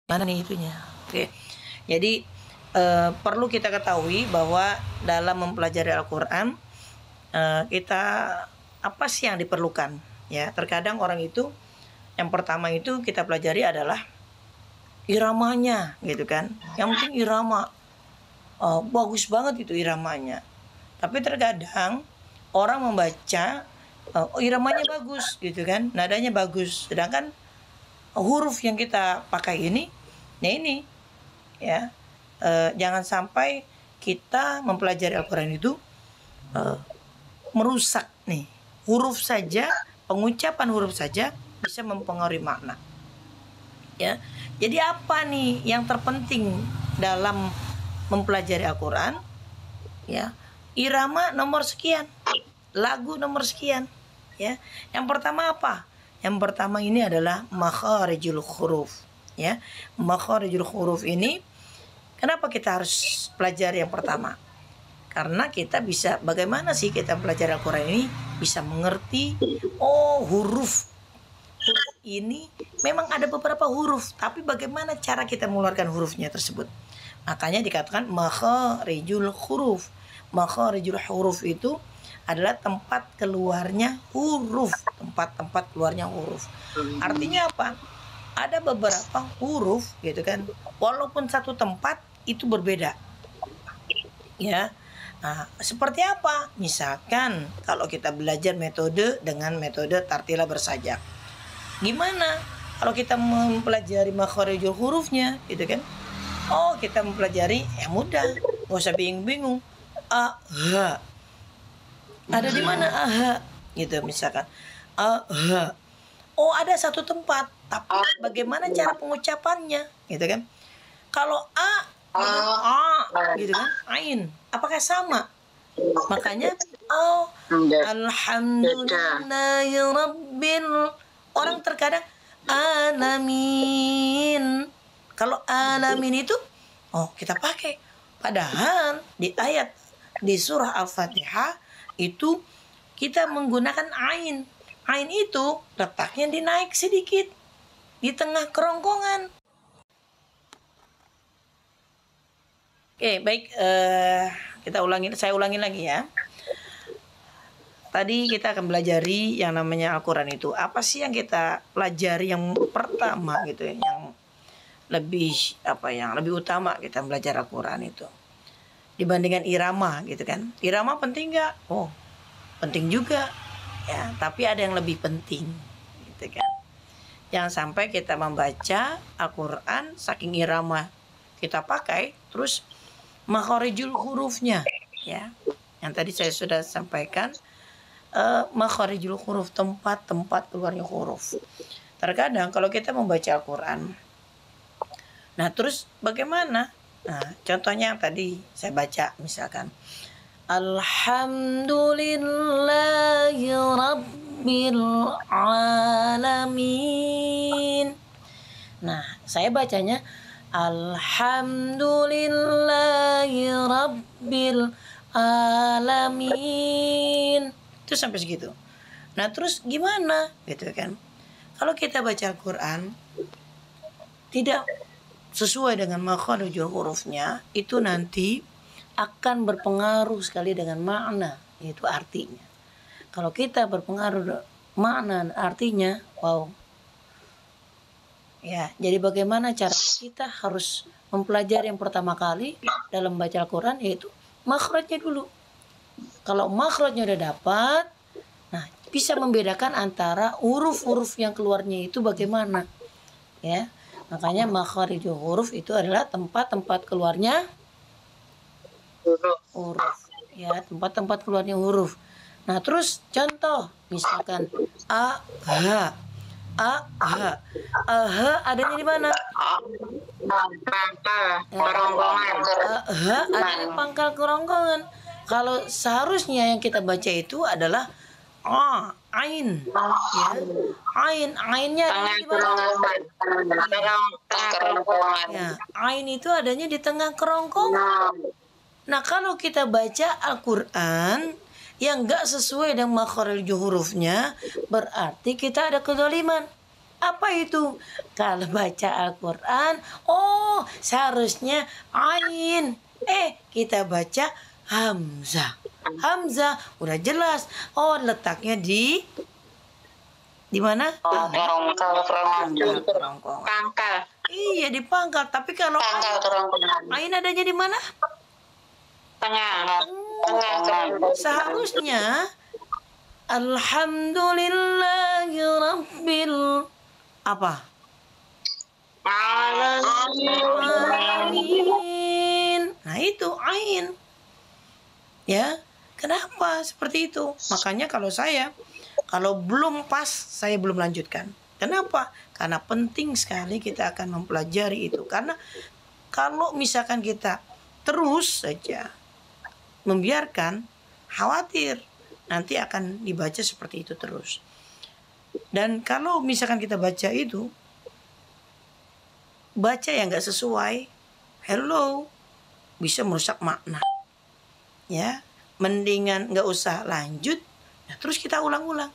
Mana nih itunya? Oke. Jadi perlu kita ketahui bahwa dalam mempelajari Al-Qur'an kita apa sih yang diperlukan ya? Terkadang orang itu yang pertama itu kita pelajari adalah iramanya gitu kan. Yang penting irama. Bagus banget itu iramanya. Tapi terkadang orang membaca iramanya bagus gitu kan, nadanya bagus. Sedangkan huruf yang kita pakai ini, ya ini ya jangan sampai kita mempelajari Al-Quran itu merusak nih huruf saja, pengucapan huruf saja bisa mempengaruhi makna ya. Jadi apa nih yang terpenting dalam mempelajari Al-Quran ya? Irama nomor sekian, lagu nomor sekian ya. Yang pertama apa? Yang pertama ini adalah makharijul huruf ya. Makharijul huruf ini kenapa kita harus pelajari yang pertama? Karena kita bisa, bagaimana sih kita pelajari Al-Quran ini bisa mengerti, oh huruf ini memang ada beberapa huruf, tapi bagaimana cara kita mengeluarkan hurufnya tersebut. Makanya dikatakan makharijul huruf. Makharijul huruf itu adalah tempat keluarnya huruf, tempat keluarnya huruf. Artinya apa? Ada beberapa huruf gitu kan, walaupun satu tempat itu berbeda ya. Nah, seperti apa? Misalkan kalau kita belajar metode dengan metode tartila bersajak, gimana kalau kita mempelajari makharijul hurufnya gitu kan? Oh, kita mempelajari yang mudah, nggak usah bingung-bingung. Aha, ada di mana aha gitu misalkan. Aha, oh ada satu tempat, tapi bagaimana cara pengucapannya gitu kan? Kalau gitu kan, ain apakah sama? Makanya alhamdulillahi rabbil, orang terkadang alamin. Kalau alamin itu kita pakai, padahal di ayat di surah Al-Fatihah itu kita menggunakan ain. Ain itu letaknya dinaik sedikit di tengah kerongkongan. Oke, baik, saya ulangin lagi ya. Tadi kita akan belajari yang namanya Al-Quran itu. Apa sih yang kita pelajari yang pertama gitu ya, yang lebih utama kita belajar Al-Quran itu dibandingkan irama gitu kan. Irama penting nggak? Oh, penting juga ya, tapi ada yang lebih penting gitu kan. Jangan sampai kita membaca Al-Quran saking irama kita pakai, terus makharijul hurufnya ya, yang tadi saya sudah sampaikan, makharijul huruf, tempat keluarnya huruf. Terkadang kalau kita membaca Al-Quran, nah terus bagaimana? Nah contohnya yang tadi saya baca misalkan alhamdulillahi rabbil alamin. Nah saya bacanya alhamdulillahi rabbil alamin. Itu sampai segitu. Nah terus gimana gitu kan? Kalau kita baca Al-Quran tidak sesuai dengan makharijul hurufnya, itu nanti akan berpengaruh sekali dengan makna, yaitu artinya. Kalau kita berpengaruh makna artinya, wow. Ya, jadi bagaimana cara kita harus mempelajari yang pertama kali dalam baca Al-Quran, yaitu makhrajnya dulu. Kalau makhrajnya udah dapat, nah bisa membedakan antara huruf-huruf yang keluarnya itu bagaimana. Ya, makanya makharijul huruf itu adalah tempat keluarnya huruf. Ya, tempat keluarnya huruf. Nah, terus contoh misalkan aha adanya di mana? Kerongkongan. Ada di pangkal kerongkongan. Kalau seharusnya yang kita baca itu adalah ain, ya. Ainnya adanya di mana? Ya, ain itu adanya di tengah kerongkongan. Nah, kalau kita baca Al-Quran yang gak sesuai dengan makharijul hurufnya, berarti kita ada kezaliman. Apa itu? Kalau baca Al-Quran, oh seharusnya ain. Kita baca hamzah. Hamzah udah jelas. Oh, letaknya di mana? Kerongkongan. Pangkal. Iya, di pangkal. Tapi kalau ain adanya di mana? Tengah. Seharusnya alhamdulillahi rabbil apa? Alamin. Nah, itu ain. Ya, kenapa seperti itu? Makanya kalau belum pas, saya belum lanjutkan. Kenapa? Karena penting sekali kita akan mempelajari itu. Karena kalau misalkan kita terus saja membiarkan, khawatir nanti akan dibaca seperti itu terus. Dan kalau misalkan kita baca yang nggak sesuai, bisa merusak makna. Ya, mendingan nggak usah lanjut, terus kita ulang-ulang.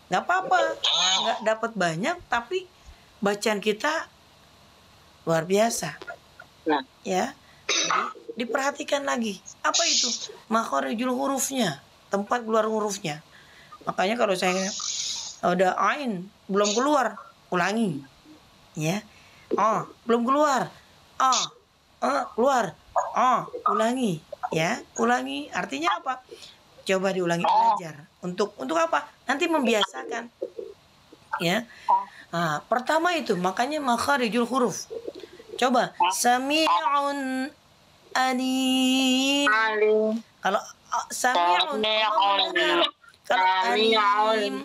Nggak apa-apa, nggak dapat banyak, tapi bacaan kita luar biasa. Ya, jadi diperhatikan lagi. Apa itu? Makharijul hurufnya, tempat keluar hurufnya. Makanya kalau saya ada ain belum keluar, ulangi. Ya, belum keluar, keluar, ulangi. Ya, ulangi. Artinya apa? Coba diulangi, belajar. Untuk apa? Nanti membiasakan. Ya. Nah, pertama itu makanya makharijul huruf. Coba Sami'un alim. Kalau Sami'un, kalau alim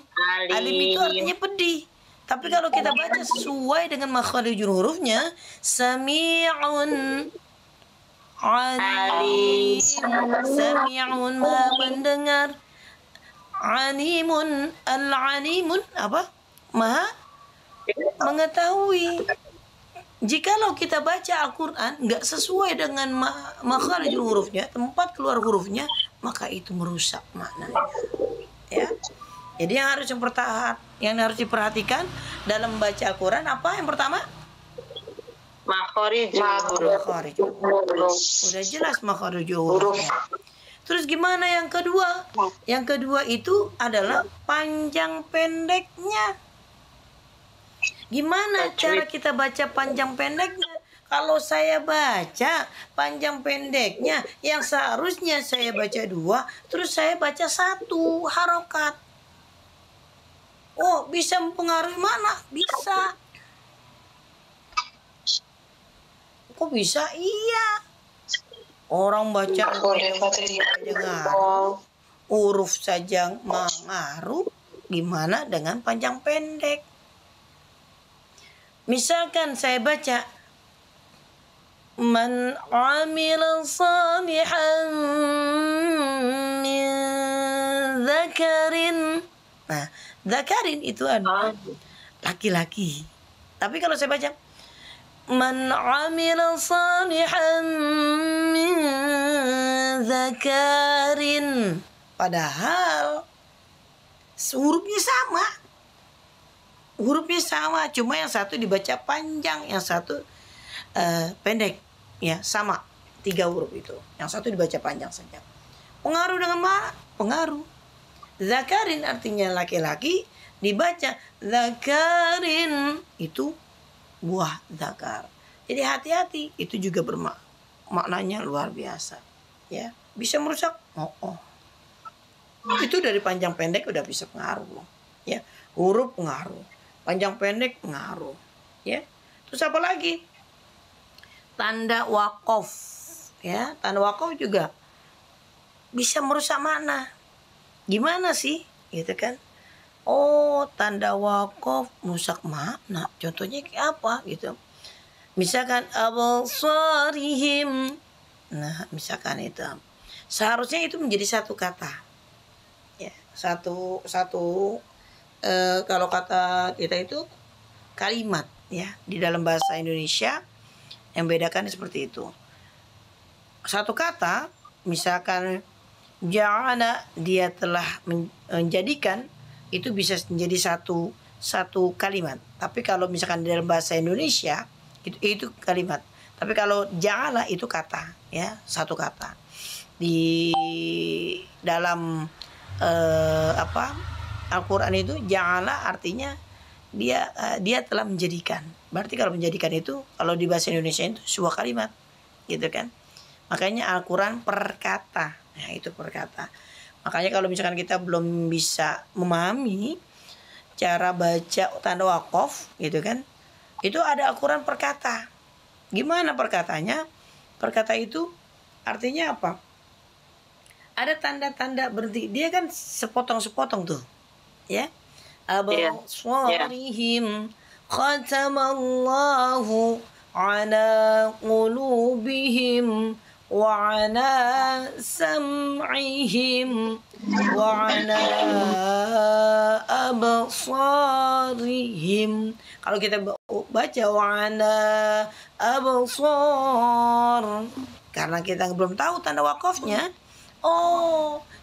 itu artinya pedih. Tapi kalau kita baca sesuai dengan makharijul hurufnya, Sami'un alim, Sami'un maha mendengar, alimun, al-alimun apa? Maha mengetahui. Jikalau kita baca Al-Quran nggak sesuai dengan makharijul hurufnya, tempat keluar hurufnya, maka itu merusak maknanya. Ya. Jadi yang harus diperhatikan dalam membaca Al-Quran apa yang pertama? Makharijul huruf. Udah jelas makharijul hurufnya. Terus gimana yang kedua? Yang kedua itu adalah panjang pendeknya. Gimana cara kita baca panjang pendeknya? Kalau saya baca panjang pendeknya, yang seharusnya saya baca 2, terus saya baca 1 harokat. Oh, bisa mempengaruhi mana? Bisa. Kok bisa? Iya. Orang baca dengan huruf saja mengaruh, gimana dengan panjang pendek? Misalkan saya baca Man amila salihan min dzakarin. Nah, dzakarin itu adalah laki-laki. Tapi kalau saya baca Man amila salihan min dzakarin, padahal hurufnya sama, cuma yang satu dibaca panjang, yang satu pendek. Ya, sama 3 huruf itu. Yang satu dibaca panjang saja. Pengaruh dengan mana? Pengaruh. Zakarin artinya laki-laki, dibaca zakarin, itu buah zakar. Jadi hati-hati, itu juga maknanya luar biasa. Ya, bisa merusak. Itu dari panjang pendek udah bisa pengaruh. Ya, huruf pengaruh, panjang pendek pengaruh. Ya. Terus apa lagi? Tanda wakof. Ya, tanda wakof juga bisa merusak makna. Gimana sih? Gitu kan? Oh, tanda wakof merusak makna. Contohnya kayak apa gitu? Misalkan absarihim. Nah, misalkan itu. Seharusnya itu menjadi satu kata. Ya, satu kalau kata kita itu kalimat, ya, di dalam bahasa Indonesia yang bedakan seperti itu. Satu kata, misalkan ja'ala, dia telah menjadikan, itu bisa menjadi satu kalimat. Tapi kalau misalkan dalam bahasa Indonesia itu kalimat. Tapi kalau ja'ala itu kata, ya, satu kata. Di dalam Al-Qur'an itu ja'ala artinya dia telah menjadikan. Berarti kalau menjadikan itu kalau di bahasa Indonesia itu sebuah kalimat, gitu kan. Makanya Al-Qur'an perkata. Nah, itu perkata. Makanya kalau misalkan kita belum bisa memahami cara baca tanda wakaf, gitu kan, itu ada Al-Qur'an perkata. Gimana perkatanya? Perkata itu artinya apa? Ada tanda-tanda berhenti. Dia kan sepotong-sepotong tuh, ya. Absarihim khatamallahu ala qulubihim wa ala sam'ihim wa ala absarihim. Kalau kita baca wa ala absar, karena kita belum tahu tanda wakafnya,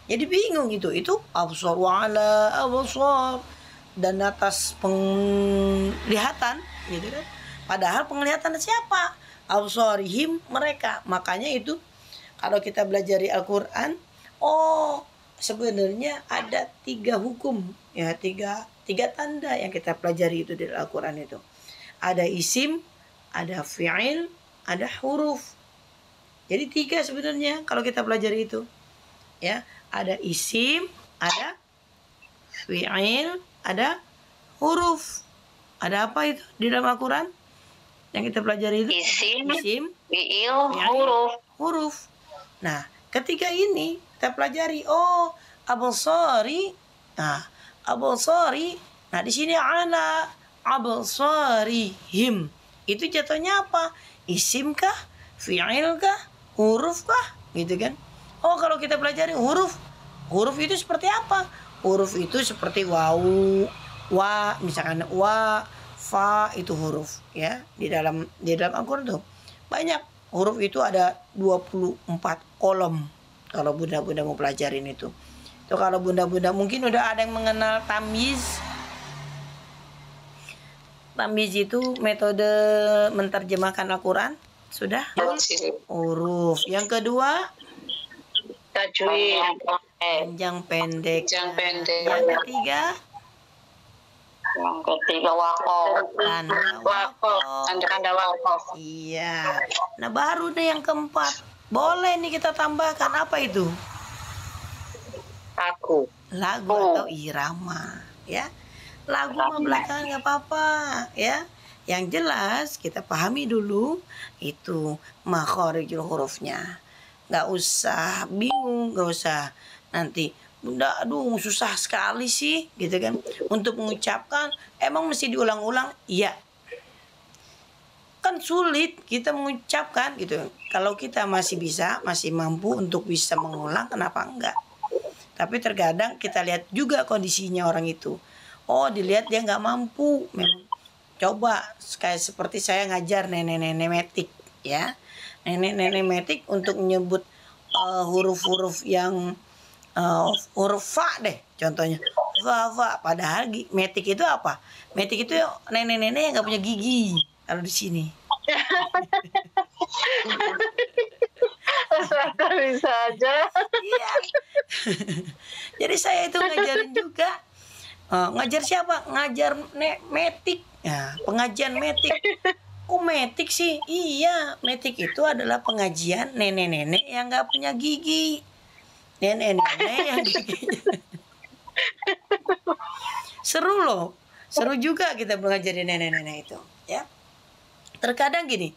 jadi bingung itu absar wa ala absar, dan atas penglihatan, gitu kan. Padahal penglihatan siapa? Absarihim, mereka. Makanya itu kalau kita belajar Al-Qur'an, sebenarnya ada 3 hukum, ya, tiga tanda yang kita pelajari itu di Al-Qur'an itu. Ada isim, ada fi'il, ada huruf. Jadi 3 sebenarnya kalau kita pelajari itu. Ya, ada isim, ada fi'il, ada huruf. Ada apa itu di dalam Al-Qur'an yang kita pelajari itu? Isim, fi'il, huruf. Nah, ketiga ini kita pelajari. Absari. Nah, absari. Nah, di sini ala absarihim. Itu jatuhnya apa? Isim kah? Fi'il kah? Huruf kah? Gitu kan? Kalau kita pelajari huruf itu seperti apa? Huruf itu seperti wawu, wa, misalkan wa, fa, itu huruf, ya. Di dalam Al-Qur'an tuh banyak huruf, itu ada 24 kolom. Kalau bunda-bunda mau pelajarin itu. Tuh kalau bunda-bunda mungkin udah ada yang mengenal tamyiz. Tamyiz itu metode menerjemahkan Al-Qur'an. Sudah? Huruf. Yang kedua, tajwid, panjang pendek. Yang ketiga, wakaf. Tanda wakaf. Iya. Nah, baru deh yang keempat. Boleh nih kita tambahkan apa itu? Lagu atau irama, ya. Lagu mah belakangan nggak apa-apa, ya. Yang jelas kita pahami dulu itu makharijul hurufnya. Nggak usah bingung, nggak usah nanti bunda, aduh susah sekali sih, gitu kan, untuk mengucapkan. Emang mesti diulang-ulang? Iya, kan sulit kita mengucapkan, gitu. Kalau kita masih mampu untuk bisa mengulang, kenapa enggak? Tapi terkadang kita lihat juga kondisinya orang itu. Dilihat dia nggak mampu. Memang coba kayak seperti saya ngajar nenek-nenek metik, ya. Nenek-nenek metik untuk menyebut huruf-huruf yang huruf fa deh contohnya, fa. Padahal metik itu apa? Metik itu nenek-nenek yang nggak punya gigi kalau di sini. Bisa aja. Iya. Jadi saya itu ngajarin juga. Ngajar siapa? Ngajar metik. Ya, pengajian metik. Kok metik sih? Iya, metik itu adalah pengajian nenek-nenek yang nggak punya gigi. Nenek-nenek yang giginya. Seru loh. Seru juga kita mengajarin nenek-nenek itu, ya. Terkadang gini,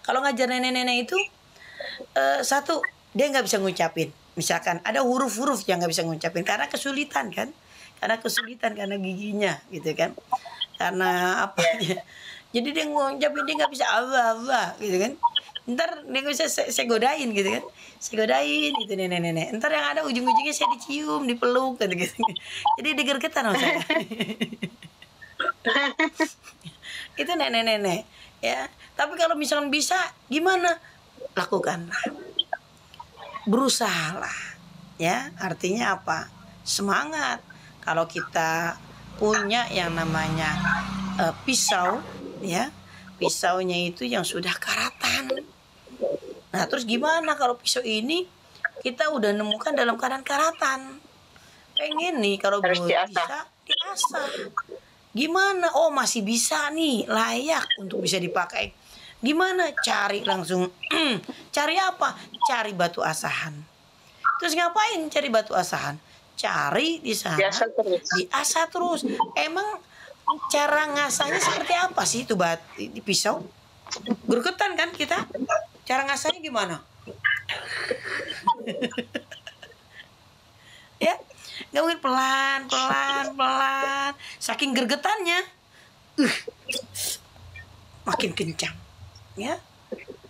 kalau ngajar nenek-nenek itu satu, dia nggak bisa ngucapin. Misalkan ada huruf-huruf yang nggak bisa ngucapin karena kesulitan kan, karena giginya, gitu kan, karena apa ya. Jadi dia ngucapin, dia nggak bisa apa gitu kan. Ntar dia bisa saya godain gitu kan, saya godain gitu nenek-nenek. Ntar yang ada ujung-ujungnya saya dicium, dipeluk gitu. Jadi digergetan sama saya. Itu nenek-nenek, ya. Tapi kalau misalkan bisa, gimana? Lakukanlah, berusahalah, ya. Artinya apa? Semangat. Kalau kita punya yang namanya pisau, ya. Pisaunya itu yang sudah karatan. Nah, terus gimana kalau pisau ini kita udah nemukan dalam keadaan karatan? Pengen nih kalau Harus bisa diasah. diasah. Gimana? Oh, masih bisa nih, layak untuk bisa dipakai. Gimana? Cari langsung. Cari apa? Cari batu asahan. Terus ngapain cari batu asahan? Cari di sana, Diasah terus. diasah terus. Emang cara ngasahnya seperti apa sih itu di pisau? Gergetan kan kita? Cara ngasahnya gimana? Ya, nggak mungkin pelan, pelan, pelan. Saking gergetannya, makin kencang, ya.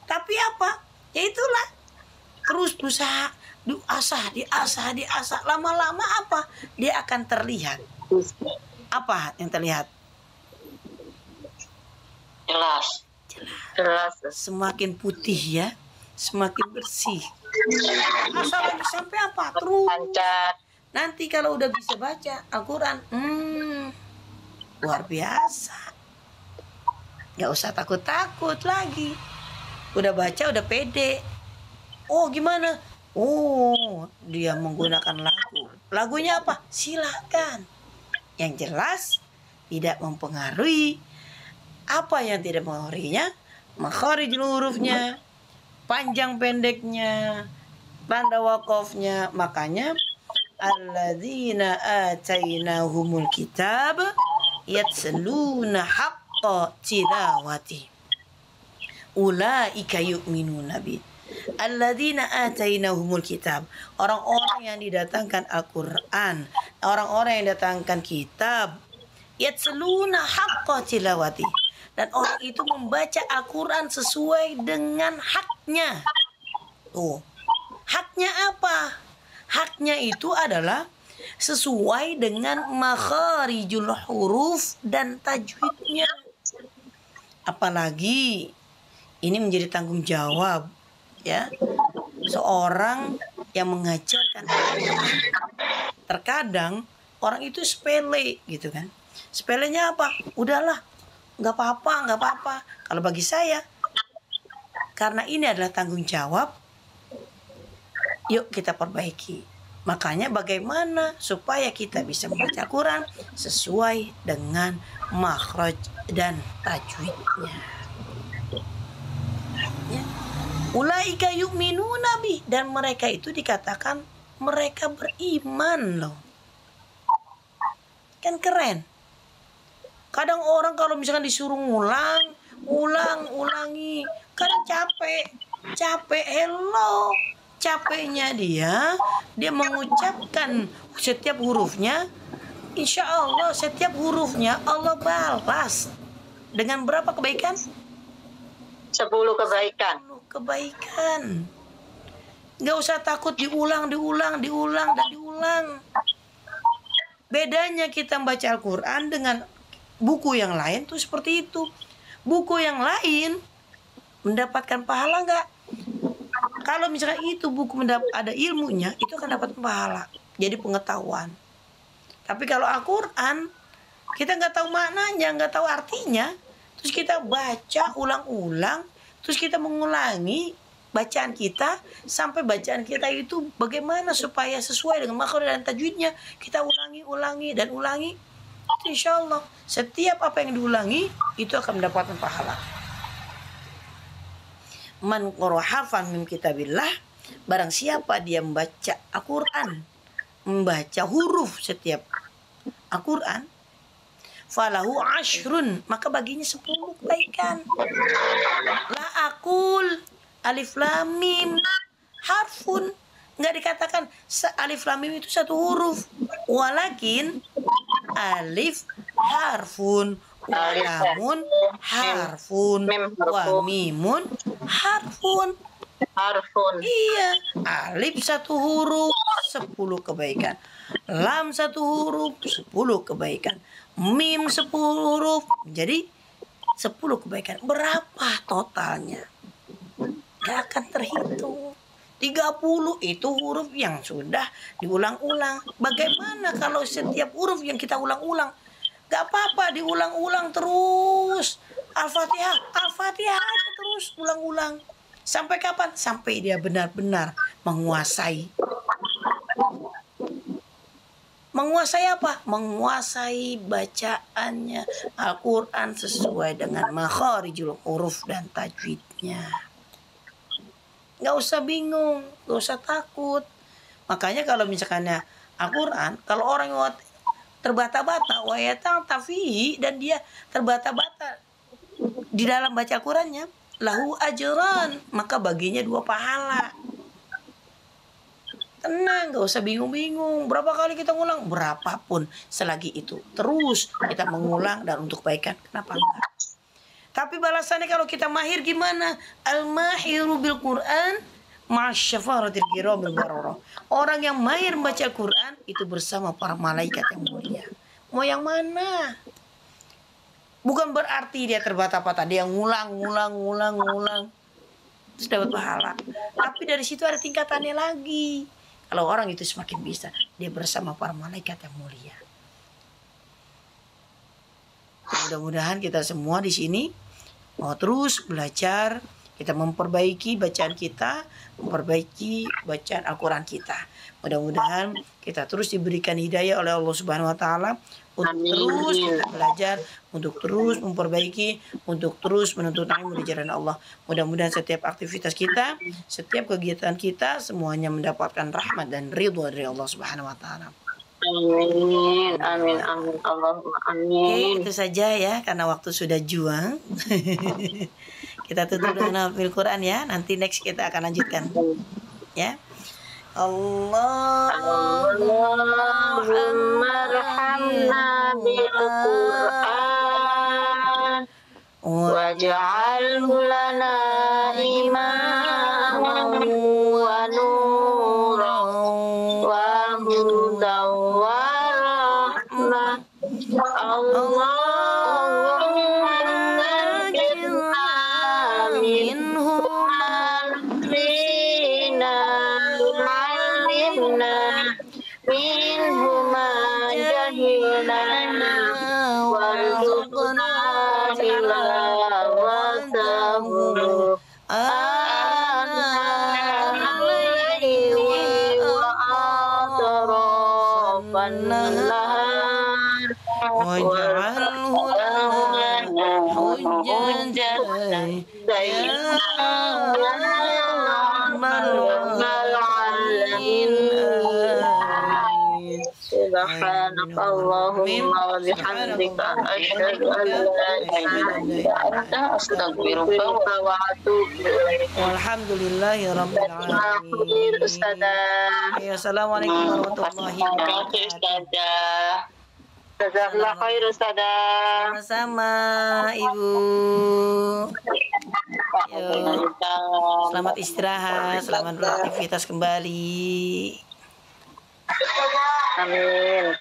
Tapi apa? Ya itulah. Terus berusaha diasah, diasah, diasah. Lama-lama apa? Dia akan terlihat. Apa yang terlihat? Jelas. Jelas. Semakin putih ya, semakin bersih. Asal lagi sampai apa? Terus. Lancar. Nanti kalau udah bisa baca Al-Quran, luar biasa. Gak usah takut-takut lagi. Udah baca, udah pede. Oh gimana? Oh, dia menggunakan lagu. Lagunya apa? Silakan. Yang jelas tidak mempengaruhi. Apa yang tidak mempengaruhinya? Makharijul hurufnya, panjang pendeknya, tanda wakofnya. Makanya alladzina atainahumul kitab yatsluna haqqa tilawati ulaika yu'minuna bi. Alladzina atainahumul kitab, orang-orang yang didatangkan Al-Qur'an, orang-orang yang didatangkan kitab, yatsluna haqqa tilawati, dan orang itu membaca Al-Quran sesuai dengan haknya. Tuh, haknya apa? Haknya itu adalah sesuai dengan makharijul huruf dan tajwidnya. Apalagi ini menjadi tanggung jawab, ya, seorang yang mengajarkan Al-Quran. Terkadang orang itu sepele gitu kan. Sepelenya apa? Udahlah, nggak apa-apa, nggak apa-apa. Kalau bagi saya, karena ini adalah tanggung jawab, yuk kita perbaiki. Makanya bagaimana supaya kita bisa membaca Al-Quran sesuai dengan makhraj dan tajwidnya. Ya. Ulaika yu'minuna bih, dan mereka itu dikatakan mereka beriman loh. Kan keren. Kadang orang kalau misalkan disuruh ulangi, kadang capek, hello. Capeknya dia mengucapkan setiap hurufnya, insya Allah setiap hurufnya Allah balas dengan berapa kebaikan? 10 kebaikan. 10 kebaikan. Nggak usah takut diulang. Bedanya kita membaca Al-Quran dengan buku yang lain tuh seperti itu. Buku yang lain mendapatkan pahala nggak? Kalau misalkan itu buku ada ilmunya, itu akan dapat pahala. Jadi pengetahuan. Tapi kalau Al-Quran, kita nggak tahu maknanya, nggak tahu artinya. Terus kita baca ulang-ulang, terus kita mengulangi bacaan kita, sampai bacaan kita itu bagaimana supaya sesuai dengan makhraj dan tajwidnya. Kita ulangi dan ulangi. Insya Allah setiap apa yang diulangi itu akan mendapatkan pahala. Man qara harfan min kitabillah, barang siapa dia membaca Al-Quran, membaca huruf setiap Al-Quran, falahu ashrun, maka baginya 10 kebaikan. La aqul alif lam mim harfun, nggak dikatakan alif lam mim itu satu huruf, walakin alif harfun wa lamun harfun wa mimun harfun. Iya, alif satu huruf 10 kebaikan, lam satu huruf 10 kebaikan, mim 10 huruf jadi 10 kebaikan. Berapa totalnya? Gak akan terhitung. 30 itu huruf yang sudah diulang-ulang. Bagaimana kalau setiap huruf yang kita ulang-ulang Gak apa-apa, diulang-ulang terus. Al-Fatihah, Al-Fatihah aja terus ulang-ulang. Sampai kapan? Sampai dia benar-benar menguasai. Menguasai apa? Menguasai bacaannya Al-Quran sesuai dengan makharijul huruf dan tajwidnya. Gak usah bingung, gak usah takut. Makanya kalau misalkannya Al-Quran, kalau orang yang terbata-bata, wayatang tafihi, dan dia terbata-bata di dalam baca Al-Qurannya, lahu ajran, maka baginya 2 pahala. Tenang, gak usah bingung-bingung. Berapa kali kita ngulang? Berapapun selagi itu. Terus kita mengulang dan untuk kebaikan. Kenapa enggak? Tapi balasannya kalau kita mahir gimana? Al-mahiru bil Quran ma'asyafaratil kiramil bararah. Orang yang mahir membaca Quran itu bersama para malaikat yang mulia. Mau yang mana? Bukan berarti dia terbata-bata, dia ngulang. Terus dapat pahala. Tapi dari situ ada tingkatannya lagi. Kalau orang itu semakin bisa, dia bersama para malaikat yang mulia. Mudah-mudahan kita semua di sini mau terus belajar, kita memperbaiki bacaan kita, memperbaiki bacaan Al-Quran kita. Mudah-mudahan kita terus diberikan hidayah oleh Allah Subhanahu wa taala untuk terus belajar, untuk terus memperbaiki, untuk terus menuntut ilmu di jalan Allah. Mudah-mudahan setiap aktivitas kita, setiap kegiatan kita semuanya mendapatkan rahmat dan ridha dari Allah Subhanahu wa taala. Amin, amin, amin, Allahumma amin. Oke, itu saja ya, karena waktu sudah juang. Kita tutup dengan hafil Quran ya. Nanti next kita akan lanjutkan. Ya. Allahumma arhamna bil Quran waj'alhu lana imaman wa nuran wa hudan wa rahmah. Allahumma najjilna minhu minhuma jahilna warzuqna tilawatahu al-laili wa atrafan nahar waj'alhu lana hujjatan Subhanaka Allahumma wa bihamdika asyhadu an la ilaha illa anta astaghfiruka wa atubu ilaik. Walhamdulillahirabbil alamin. Ustazah. Assalamualaikum warahmatullahi wabarakatuh. Jazakallah khair Ustazah. Sama-sama Ibu. Yuk. Selamat istirahat, selamat beraktivitas kembali. Amin.